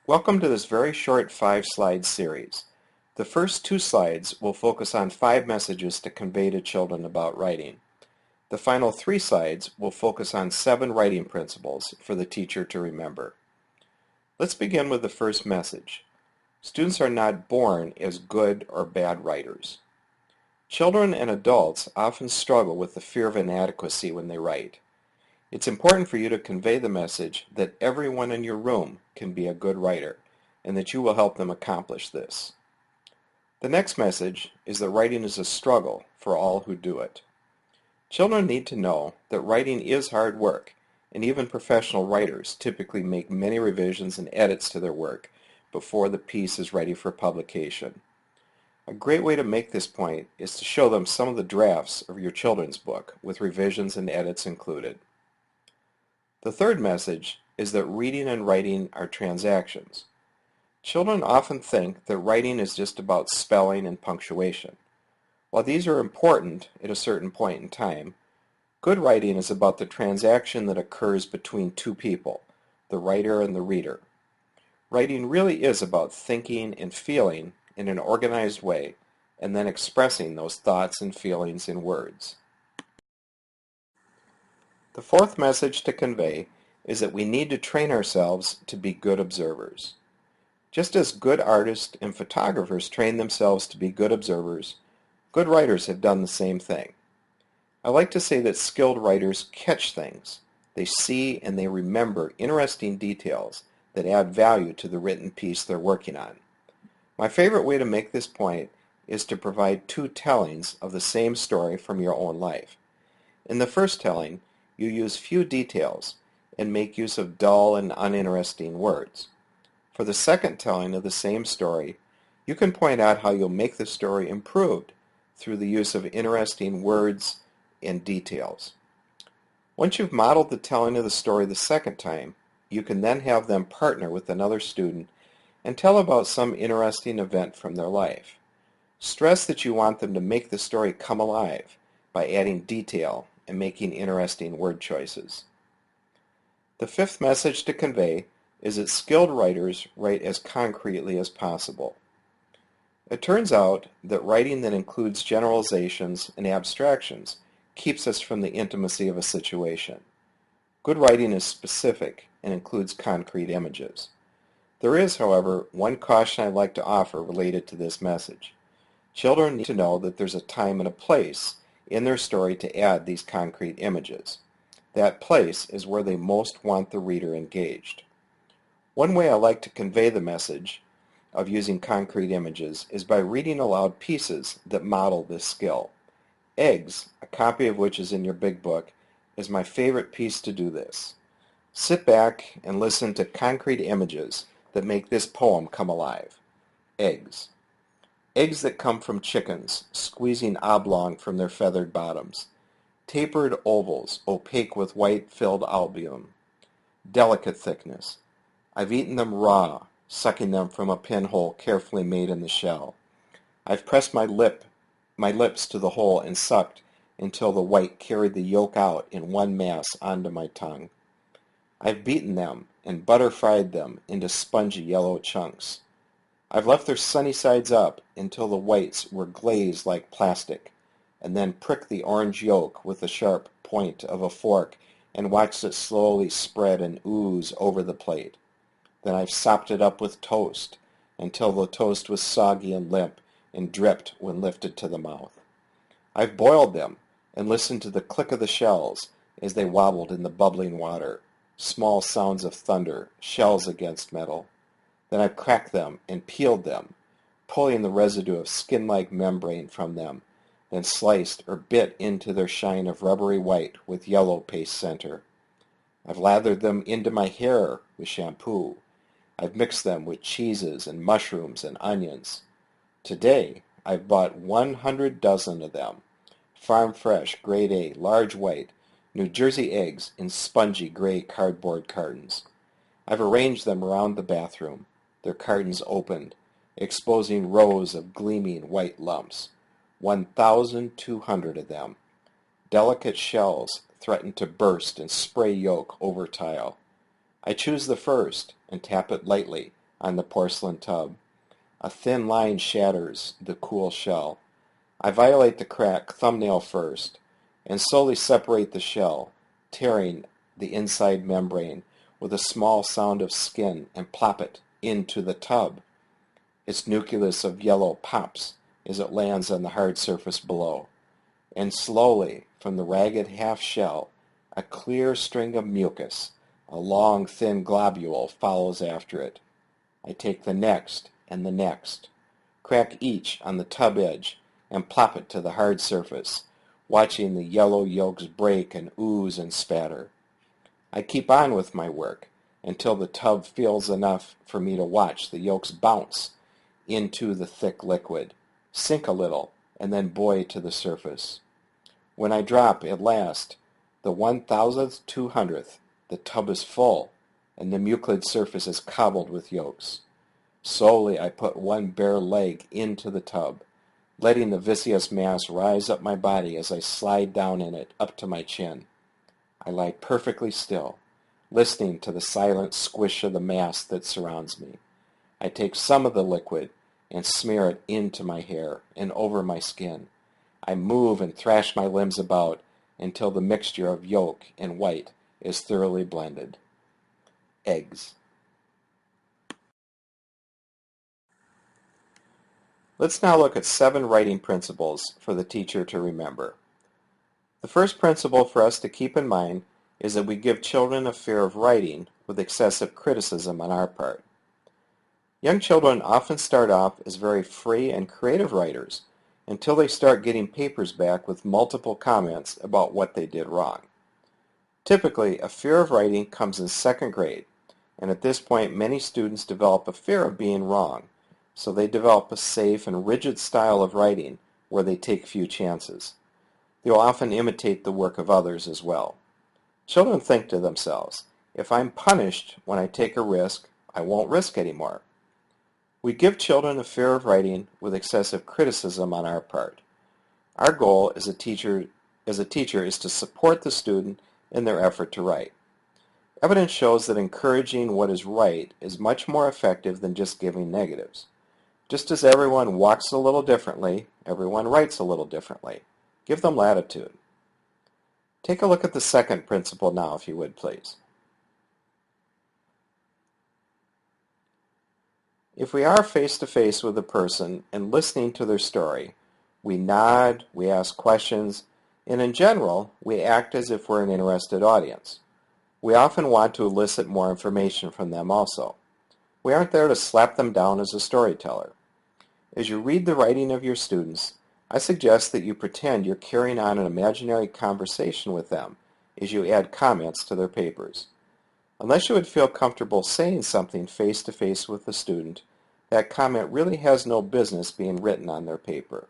Welcome to this very short 5-slide series. The first 2 slides will focus on 5 messages to convey to children about writing. The final 3 slides will focus on 7 writing principles for the teacher to remember. Let's begin with the first message. Students are not born as good or bad writers. Children and adults often struggle with the fear of inadequacy when they write. It's important for you to convey the message that everyone in your room can be a good writer and that you will help them accomplish this. The next message is that writing is a struggle for all who do it. Children need to know that writing is hard work, and even professional writers typically make many revisions and edits to their work before the piece is ready for publication. A great way to make this point is to show them some of the drafts of your children's book with revisions and edits included. The third message is that reading and writing are transactions. Children often think that writing is just about spelling and punctuation. While these are important at a certain point in time, good writing is about the transaction that occurs between two people, the writer and the reader. Writing really is about thinking and feeling in an organized way and then expressing those thoughts and feelings in words. The fourth message to convey is that we need to train ourselves to be good observers. Just as good artists and photographers train themselves to be good observers, good writers have done the same thing. I like to say that skilled writers catch things. They see and they remember interesting details that add value to the written piece they're working on. My favorite way to make this point is to provide 2 tellings of the same story from your own life. In the first telling, you use few details and make use of dull and uninteresting words. For the second telling of the same story, you can point out how you'll make the story improved through the use of interesting words and details. Once you've modeled the telling of the story the second time, you can then have them partner with another student and tell about some interesting event from their life. Stress that you want them to make the story come alive by adding detail and making interesting word choices. The fifth message to convey is that skilled writers write as concretely as possible. It turns out that writing that includes generalizations and abstractions keeps us from the intimacy of a situation. Good writing is specific and includes concrete images. There is, however, one caution I'd like to offer related to this message. Children need to know that there's a time and a place in their story to add these concrete images. That place is where they most want the reader engaged. One way I like to convey the message of using concrete images is by reading aloud pieces that model this skill. Eggs, a copy of which is in your big book, is my favorite piece to do this. Sit back and listen to concrete images that make this poem come alive. Eggs. Eggs that come from chickens, squeezing oblong from their feathered bottoms. Tapered ovals, opaque with white-filled albumen. Delicate thickness. I've eaten them raw, sucking them from a pinhole carefully made in the shell. I've pressed my lips to the hole and sucked until the white carried the yolk out in one mass onto my tongue. I've beaten them and butter-fried them into spongy yellow chunks. I've left their sunny sides up until the whites were glazed like plastic, and then pricked the orange yolk with the sharp point of a fork and watched it slowly spread and ooze over the plate. Then I've sopped it up with toast until the toast was soggy and limp and dripped when lifted to the mouth. I've boiled them and listened to the click of the shells as they wobbled in the bubbling water, small sounds of thunder, shells against metal. Then I've cracked them and peeled them, pulling the residue of skin-like membrane from them, then sliced or bit into their shine of rubbery white with yellow paste center. I've lathered them into my hair with shampoo. I've mixed them with cheeses and mushrooms and onions. Today, I've bought 100 dozen of them, farm fresh, grade A, large white, New Jersey eggs in spongy gray cardboard cartons. I've arranged them around the bathroom, their cartons opened, exposing rows of gleaming white lumps. 1,200 of them. Delicate shells threaten to burst and spray yolk over tile. I choose the first and tap it lightly on the porcelain tub. A thin line shatters the cool shell. I violate the crack thumbnail first and slowly separate the shell, tearing the inside membrane with a small sound of skin and plop it into the tub. Its nucleus of yellow pops as it lands on the hard surface below, and slowly, from the ragged half shell, a clear string of mucus, a long thin globule, follows after it. I take the next and the next, crack each on the tub edge, and plop it to the hard surface, watching the yellow yolks break and ooze and spatter. I keep on with my work until the tub fills enough for me to watch the yolks bounce into the thick liquid, sink a little, and then buoy to the surface. When I drop, at last, the 1,200th, the tub is full, and the mucilid surface is cobbled with yolks. Slowly I put one bare leg into the tub, letting the viscous mass rise up my body as I slide down in it up to my chin. I lie perfectly still, listening to the silent squish of the mass that surrounds me. I take some of the liquid and smear it into my hair and over my skin. I move and thrash my limbs about until the mixture of yolk and white is thoroughly blended. Eggs. Let's now look at 7 writing principles for the teacher to remember. The first principle for us to keep in mind is that we give children a fear of writing with excessive criticism on our part. Young children often start off as very free and creative writers until they start getting papers back with multiple comments about what they did wrong. Typically, a fear of writing comes in 2nd grade, and at this point many students develop a fear of being wrong, so they develop a safe and rigid style of writing where they take few chances. They will often imitate the work of others as well. Children think to themselves, if I'm punished when I take a risk, I won't risk anymore. We give children a fear of writing with excessive criticism on our part. Our goal as a teacher is to support the student in their effort to write. Evidence shows that encouraging what is right is much more effective than just giving negatives. Just as everyone walks a little differently, everyone writes a little differently. Give them latitude. Take a look at the second principle now, if you would, please. If we are face-to-face with a person and listening to their story, we nod, we ask questions, and in general, we act as if we're an interested audience. We often want to elicit more information from them also. We aren't there to slap them down as a storyteller. As you read the writing of your students, I suggest that you pretend you're carrying on an imaginary conversation with them as you add comments to their papers. Unless you would feel comfortable saying something face-to-face with the student, that comment really has no business being written on their paper.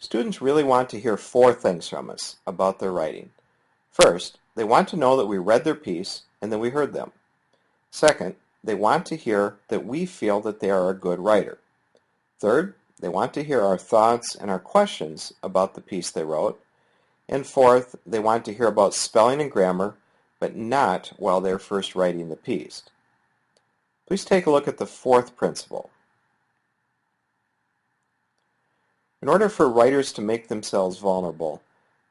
Students really want to hear 4 things from us about their writing. First, they want to know that we read their piece and that we heard them. Second, they want to hear that we feel that they are a good writer. Third, they want to hear our thoughts and our questions about the piece they wrote. And fourth, they want to hear about spelling and grammar, but not while they're first writing the piece. Please take a look at the 4th principle. In order for writers to make themselves vulnerable,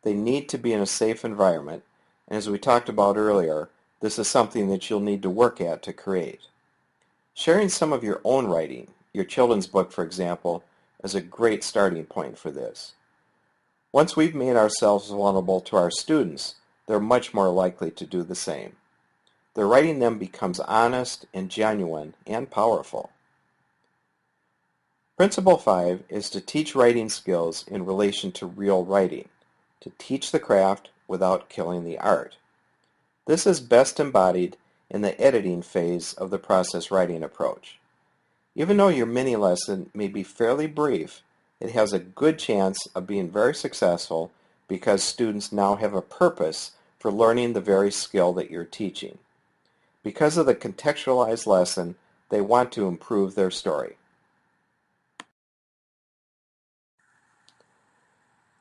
they need to be in a safe environment, and as we talked about earlier, this is something that you'll need to work at to create. Sharing some of your own writing, your children's book for example, is a great starting point for this. Once we've made ourselves vulnerable to our students, they're much more likely to do the same. Their writing then becomes honest and genuine and powerful. Principle 5 is to teach writing skills in relation to real writing, to teach the craft without killing the art. This is best embodied in the editing phase of the process writing approach. Even though your mini lesson may be fairly brief, it has a good chance of being very successful because students now have a purpose for learning the very skill that you're teaching. Because of the contextualized lesson, they want to improve their story.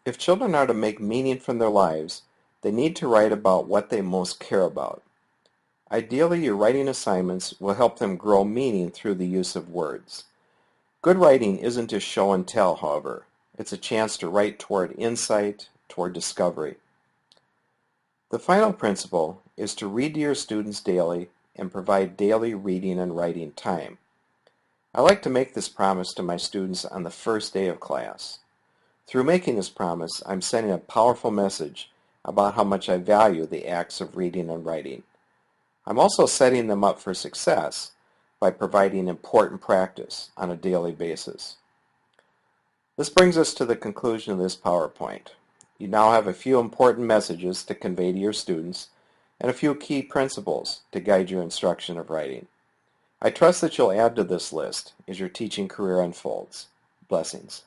If children are to make meaning from their lives, they need to write about what they most care about. Ideally, your writing assignments will help them grow meaning through the use of words. Good writing isn't just show and tell, however. It's a chance to write toward insight, toward discovery. The final principle is to read to your students daily and provide daily reading and writing time. I like to make this promise to my students on the first day of class. Through making this promise, I'm sending a powerful message about how much I value the acts of reading and writing. I'm also setting them up for success by providing important practice on a daily basis. This brings us to the conclusion of this PowerPoint. You now have a few important messages to convey to your students and a few key principles to guide your instruction of writing. I trust that you'll add to this list as your teaching career unfolds. Blessings.